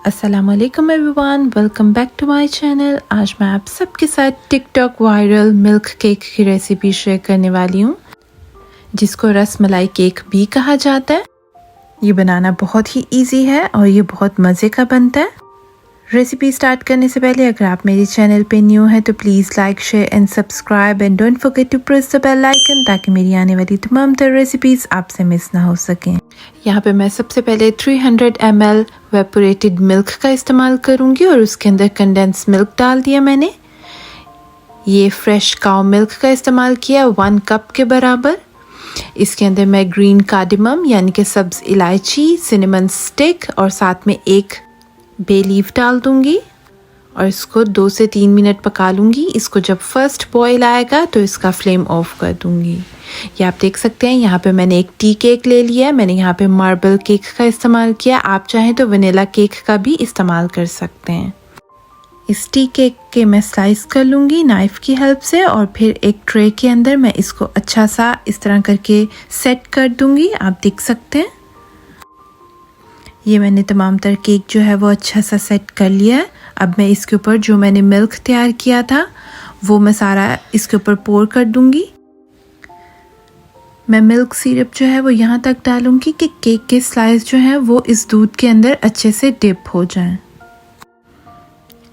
अस्सलामुअलैकुम everyone, welcome back to my channel. आज मैं आप सबके साथ टिकटॉक वायरल मिल्क केक की रेसिपी शेयर करने वाली हूँ, जिसको रसमलाई केक भी कहा जाता है। ये बनाना बहुत ही इजी है और ये बहुत मज़े का बनता है। रेसिपी स्टार्ट करने से पहले अगर आप मेरे चैनल पे न्यू हैं तो please like, share and subscribe and don't forget to press the bell icon, ताकि मेरी आने वाली तमाम तरह रेसिपीज़ आपसे मिस ना हो सकें। यहाँ पे मैं सबसे पहले 300 ml वेपोरेटेड मिल्क का इस्तेमाल करूँगी और उसके अंदर कंडेंस मिल्क डाल दिया मैंने। ये फ्रेश काउ मिल्क का इस्तेमाल किया 1 कप के बराबर। इसके अंदर मैं ग्रीन कार्डेमम यानी कि सब्ज़ इलायची, सिनेमन स्टिक और साथ में एक बे लीफ डाल दूंगी और इसको 2 से 3 मिनट पका लूँगी। इसको जब फर्स्ट बॉयल आएगा तो इसका फ्लेम ऑफ कर दूँगी। ये आप देख सकते हैं, यहाँ पे मैंने एक टी केक ले लिया है। मैंने यहाँ पे मार्बल केक का इस्तेमाल किया, आप चाहें तो वनीला केक का भी इस्तेमाल कर सकते हैं। इस टी केक के मैं स्लाइस कर लूँगी नाइफ़ की हेल्प से और फिर एक ट्रे के अंदर मैं इसको अच्छा सा इस तरह करके सेट कर दूँगी। आप देख सकते हैं ये मैंने तमाम तर केक जो है वो अच्छा सा सेट कर लिया है। अब मैं इसके ऊपर जो मैंने मिल्क तैयार किया था वो मैं सारा इसके ऊपर पोर कर दूंगी। मैं मिल्क सिरप जो है वो यहाँ तक डालूंगी कि केक के स्लाइस जो हैं वो इस दूध के अंदर अच्छे से डिप हो जाएं।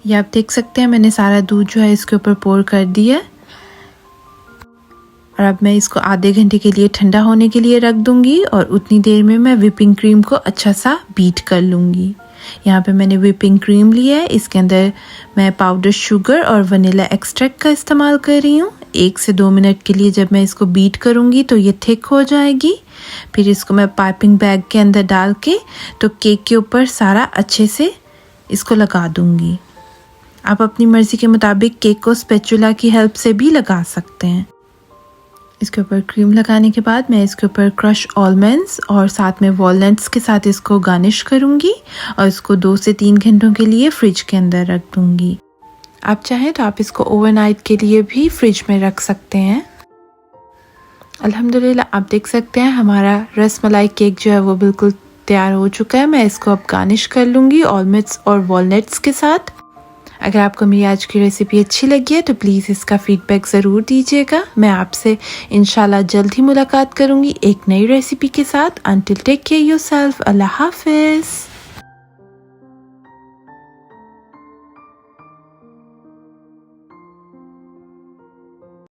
ये आप देख सकते हैं मैंने सारा दूध जो है इसके ऊपर पोर कर दिया है और अब मैं इसको आधे घंटे के लिए ठंडा होने के लिए रख दूंगी और उतनी देर में मैं व्हिपिंग क्रीम को अच्छा सा बीट कर लूँगी। यहाँ पे मैंने व्हिपिंग क्रीम लिया है, इसके अंदर मैं पाउडर शुगर और वनीला एक्सट्रैक्ट का इस्तेमाल कर रही हूँ। 1 से 2 मिनट के लिए जब मैं इसको बीट करूँगी तो ये थिक हो जाएगी। फिर इसको मैं पाइपिंग बैग के अंदर डाल के तो केक के ऊपर सारा अच्छे से इसको लगा दूँगी। आप अपनी मर्ज़ी के मुताबिक केक को स्पैचुला की हेल्प से भी लगा सकते हैं। इसके ऊपर क्रीम लगाने के बाद मैं इसके ऊपर क्रश आलमंड्स और साथ में वॉलनट्स के साथ इसको गार्निश करूँगी और इसको 2 से 3 घंटों के लिए फ्रिज के अंदर रख दूँगी। आप चाहें तो आप इसको ओवरनाइट के लिए भी फ्रिज में रख सकते हैं। अल्हम्दुलिल्लाह आप देख सकते हैं हमारा रसमलाई केक जो है वो बिल्कुल तैयार हो चुका है। मैं इसको अब गार्निश कर लूँगी आलमंड्स और वॉलनट्स के साथ। अगर आपको मेरी आज की रेसिपी अच्छी लगी है तो प्लीज़ इसका फीडबैक ज़रूर दीजिएगा। मैं आपसे इंशाल्लाह जल्द ही मुलाकात करूँगी एक नई रेसिपी के साथ। अंटिल टेक केयर योरसेल्फ, अल्लाह हाफिज़।